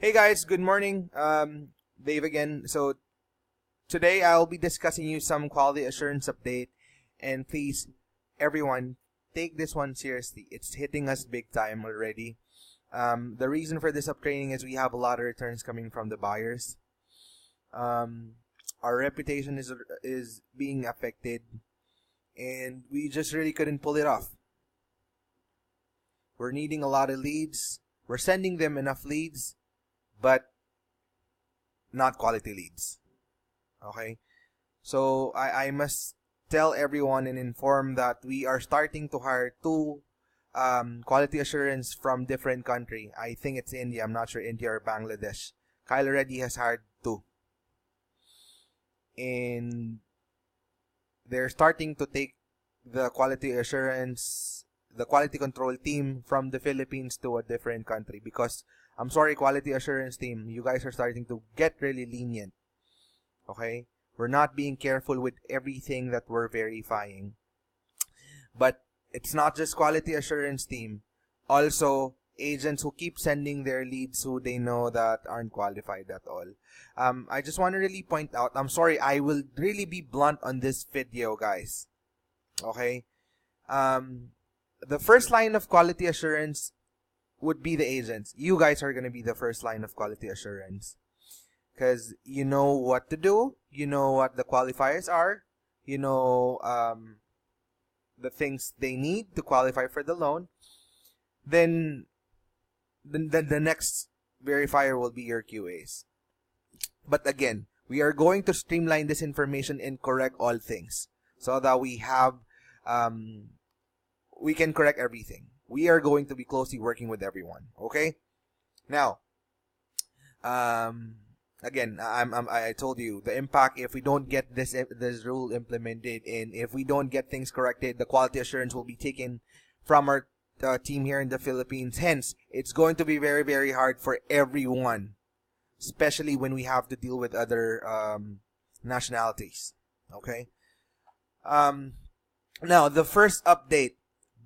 Hey guys, good morning. Dave again. So today I'll be discussing you some quality assurance update, and please, everyone, take this one seriously. It's hitting us big time already. The reason for this uptraining is we have a lot of returns coming from the buyers. Our reputation is being affected, and we just really couldn't pull it off. We're needing a lot of leads. We're sending them enough leads, but not quality leads. Okay? So I must tell everyone and inform that we are starting to hire two quality assurance from different country. I think it's India. I'm not sure, India or Bangladesh. Kyle already has hired two. And they're starting to take the quality assurance, the quality control team from the Philippines to a different country, because I'm sorry, quality assurance team, you guys are starting to get really lenient. Okay? We're not being careful with everything that we're verifying. But it's not just quality assurance team. Also, agents who keep sending their leads who they know that aren't qualified at all. I just want to really point out, I'm sorry, I will really be blunt on this video, guys. Okay? The first line of quality assurance would be the agents. You guys are going to be the first line of quality assurance. Because you know what to do. You know what the qualifiers are. You know the things they need to qualify for the loan. Then the next verifier will be your QAs. But again, we are going to streamline this information and correct all things so that we have we can correct everything. We are going to be closely working with everyone. Okay? Now, again, I told you the impact if we don't get this rule implemented, and if we don't get things corrected, the quality assurance will be taken from our team here in the Philippines. Hence, it's going to be very, very hard for everyone, especially when we have to deal with other nationalities. Okay? Now, the first update.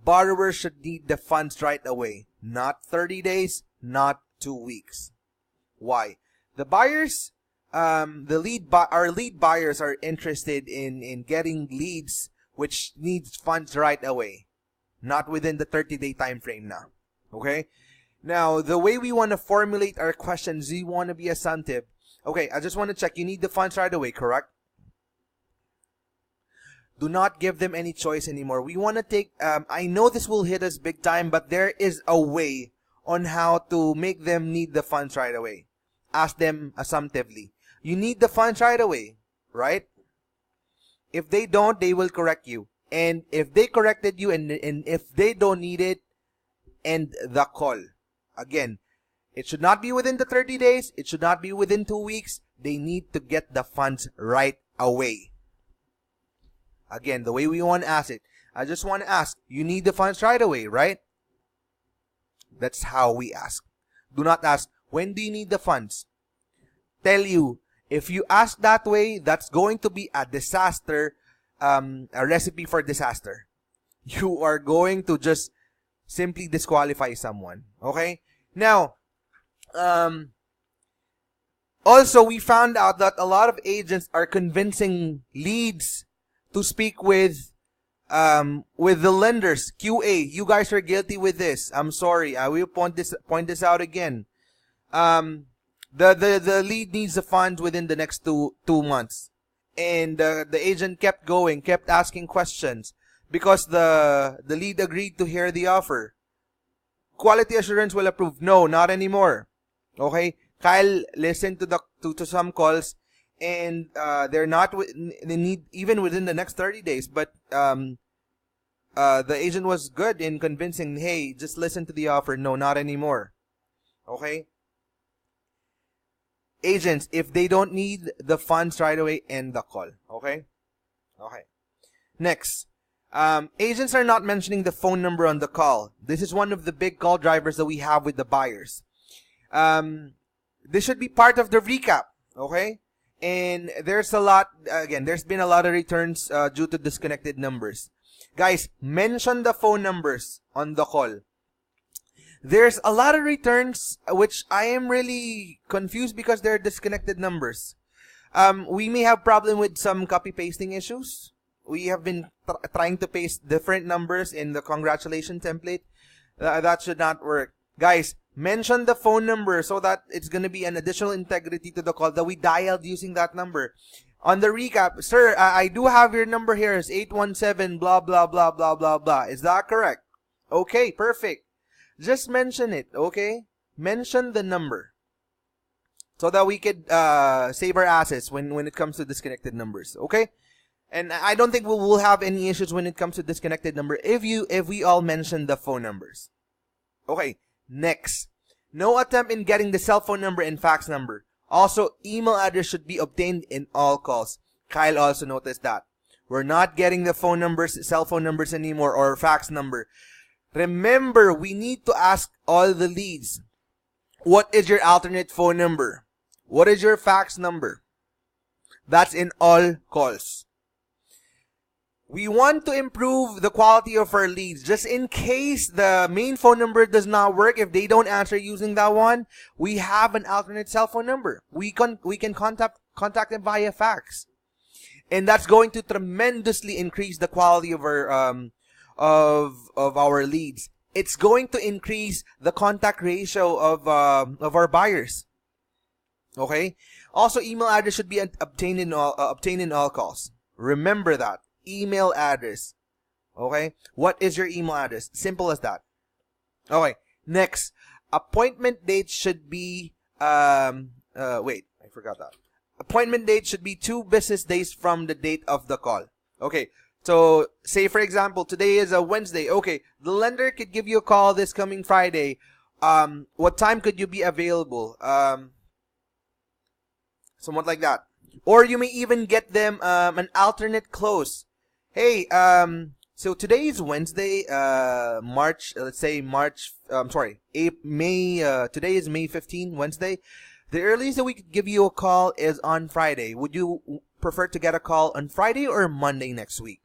Borrowers should need the funds right away. Not 30 days, not 2 weeks. Why? The buyers, our lead buyers are interested in getting leads which needs funds right away. Not within the 30-day time frame now. Okay? Now, the way we want to formulate our questions, we want to be assumptive. Okay, I just want to check. You need the funds right away, correct? Do not give them any choice anymore. We want to take, I know this will hit us big time, but there is a way on how to make them need the funds right away. Ask them assumptively. You need the funds right away, right? If they don't, they will correct you. And if they corrected you and if they don't need it, end the call. Again, it should not be within the 30 days. It should not be within 2 weeks. They need to get the funds right away. Again, the way we want to ask it. I just want to ask, you need the funds right away, right? That's how we ask. Do not ask, when do you need the funds? Tell you, if you ask that way, that's going to be a disaster, a recipe for disaster. You are going to just simply disqualify someone. Okay? Now, also, we found out that a lot of agents are convincing leads to speak with the lenders. QA, you guys are guilty with this. I'm sorry. I will point this out again. The lead needs the funds within the next two months, and the agent kept going, kept asking questions because the lead agreed to hear the offer. Quality assurance will approve. No, not anymore. Okay, Kyle listened to some calls. And they're not. They need even within the next 30 days. But the agent was good in convincing. Hey, just listen to the offer. No, not anymore. Okay. Agents, if they don't need the funds right away, end the call. Okay. Okay. Next, agents are not mentioning the phone number on the call. This is one of the big call drivers that we have with the buyers. This should be part of the recap. Okay. And there's a lot, again, there's been a lot of returns due to disconnected numbers. Guys, mention the phone numbers on the call. There's a lot of returns which I am really confused because they're disconnected numbers. We may have problem with some copy pasting issues. We have been trying to paste different numbers in the congratulation template. That should not work. Guys, mention the phone number so that it's going to be an additional integrity to the call that we dialed using that number. On the recap, sir, I do have your number here. It's 817 blah, blah, blah, blah, blah, blah. Is that correct? Okay, perfect. Just mention it, okay? Mention the number so that we could save our assets when it comes to disconnected numbers, okay? And I don't think we'll have any issues when it comes to disconnected number if we all mention the phone numbers. Okay, next. No attempt in getting the cell phone number and fax number. Also, email address should be obtained in all calls. Kyle also noticed that. We're not getting the phone numbers, cell phone numbers anymore or fax number. Remember, we need to ask all the leads. What is your alternate phone number? What is your fax number? That's in all calls. We want to improve the quality of our leads. Just in case the main phone number does not work, if they don't answer using that one, we have an alternate cell phone number. We can contact them via fax. And that's going to tremendously increase the quality of our of our leads. It's going to increase the contact ratio of our buyers. Okay? Also, email address should be obtained in all calls. Remember that. Email address. Okay? What is your email address? Simple as that. Okay. Next. Appointment date should be, wait, I forgot that. Appointment date should be 2 business days from the date of the call. Okay. So, say for example, today is a Wednesday. Okay. The lender could give you a call this coming Friday. What time could you be available? Somewhat like that. Or you may even get them, an alternate close. Hey, so today is Wednesday, March, today is May 15, Wednesday. The earliest that we could give you a call is on Friday. Would you prefer to get a call on Friday or Monday next week?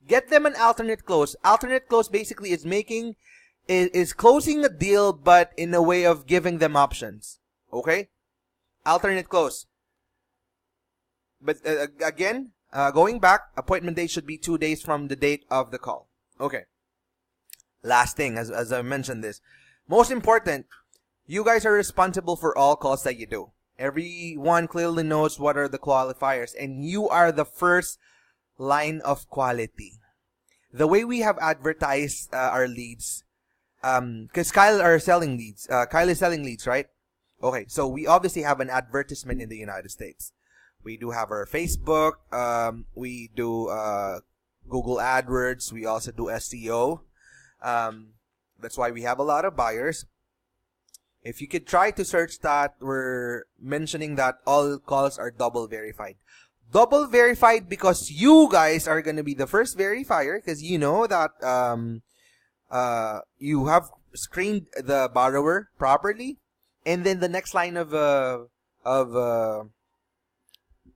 Get them an alternate close. Alternate close basically is closing a deal, but in a way of giving them options. Okay? Alternate close. But again, going back, appointment date should be 2 days from the date of the call. Okay. Last thing, as I mentioned this. Most important, you guys are responsible for all calls that you do. Everyone clearly knows what are the qualifiers, and you are the first line of quality. The way we have advertised our leads, because Kyle is selling leads, right? Okay, so we obviously have an advertisement in the United States. We do have our Facebook. We do Google AdWords. We also do SEO. That's why we have a lot of buyers. If you could try to search that, we're mentioning that all calls are double verified. Double verified because you guys are going to be the first verifier because you know that you have screened the borrower properly. And then the next line of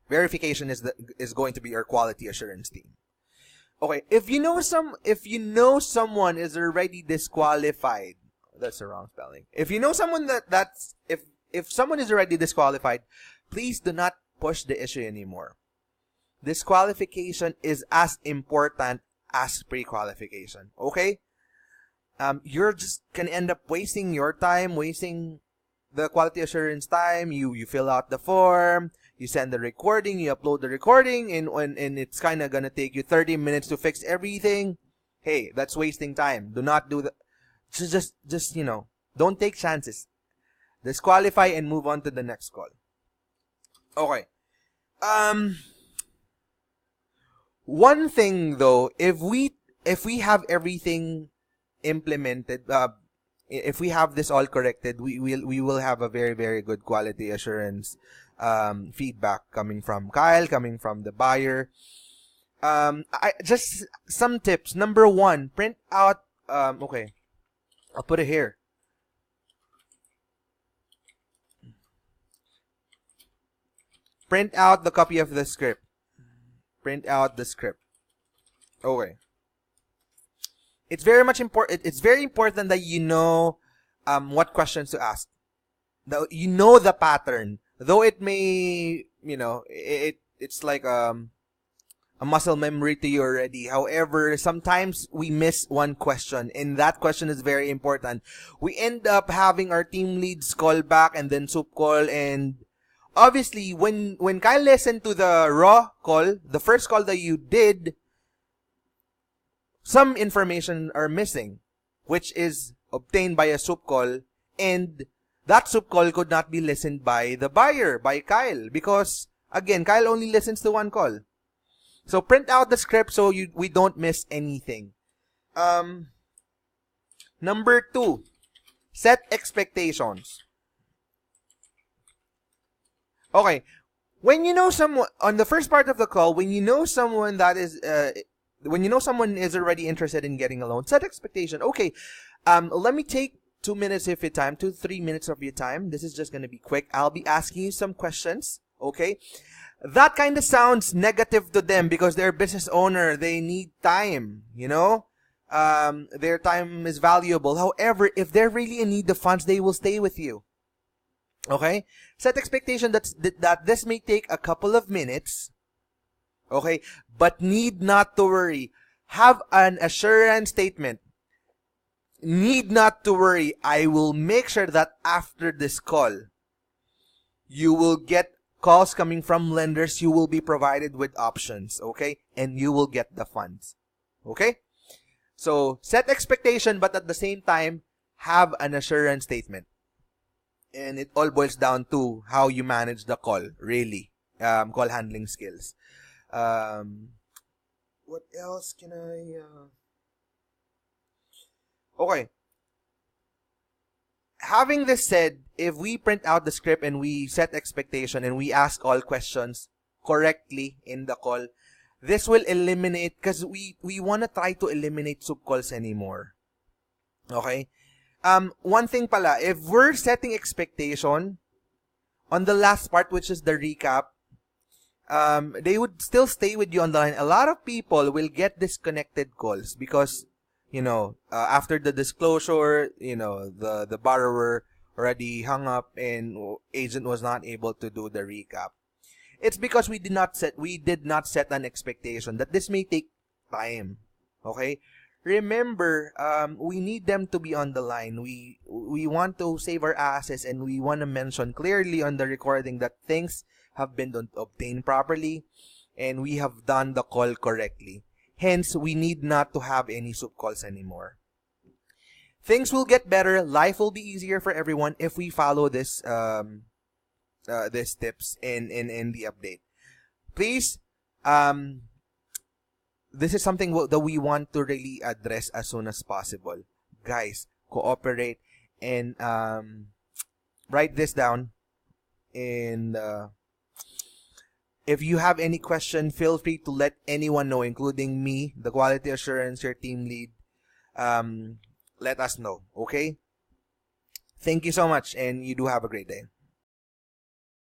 verification is going to be our quality assurance team. Okay, if you know someone is already disqualified, that's the wrong spelling. If you know someone if someone is already disqualified, please do not push the issue anymore. Disqualification is as important as pre-qualification. Okay? You're just gonna end up wasting your time, wasting the quality assurance time. You fill out the form. You send the recording, you upload the recording, and it's kind of going to take you 30 minutes to fix everything. Hey, that's wasting time. Do not do that. Just don't take chances. Disqualify and move on to the next call. Okay. One thing though, if we have everything implemented, if we have this all corrected, we will have a very, very good quality assurance feedback coming from Kyle, coming from the buyer. Just some tips. Number 1, print out. Okay, I'll put it here. Print out the copy of the script. Print out the script. Okay. it's very much important. It's very important that you know what questions to ask. You know the pattern, though it may, it's like a muscle memory to you already. However, sometimes we miss one question, and that question is very important. We end up having our team leads call back and then soup call, and obviously when Kyle listened to the raw call, the first call that you did, some information are missing, which is obtained by a soup call, and that soup call could not be listened by the buyer, by Kyle, because again, Kyle only listens to one call. So print out the script so we don't miss anything. Number 2, set expectations. Okay, when you know someone, on the first part of the call, when you know someone is already interested in getting a loan, set expectation. Okay, let me take 2 minutes of your time, 2-3 minutes of your time. This is just going to be quick. I'll be asking you some questions, okay? That kind of sounds negative to them because they're a business owner. They need time, their time is valuable. However, if they're really in need of funds, they will stay with you. Okay? Set expectation that this may take a couple of minutes, okay? But need not to worry. Have an assurance statement. Need not to worry. I will make sure that after this call, you will get calls coming from lenders. You will be provided with options, okay? And you will get the funds, okay? So, set expectation, but at the same time, have an assurance statement. And it all boils down to how you manage the call, really. Call handling skills. What else can I... Okay. Having this said, if we print out the script and we set expectation and we ask all questions correctly in the call, this will eliminate, because we want to try to eliminate sub calls anymore. Okay? One thing pala, if we're setting expectation on the last part, which is the recap, they would still stay with you on the line. A lot of people will get disconnected calls because after the disclosure, the borrower already hung up and agent was not able to do the recap. It's because we did not set an expectation that this may take time. Okay? Remember, we need them to be on the line. We want to save our assets, and we want to mention clearly on the recording that things have been obtained properly and we have done the call correctly. Hence, we need not to have any soup calls anymore. Things will get better. Life will be easier for everyone if we follow this these tips in the update. Please, this is something that we want to really address as soon as possible. Guys, cooperate and write this down. And if you have any question, feel free to let anyone know, including me, the quality assurance, your team lead. Let us know, okay? Thank you so much, and you do have a great day.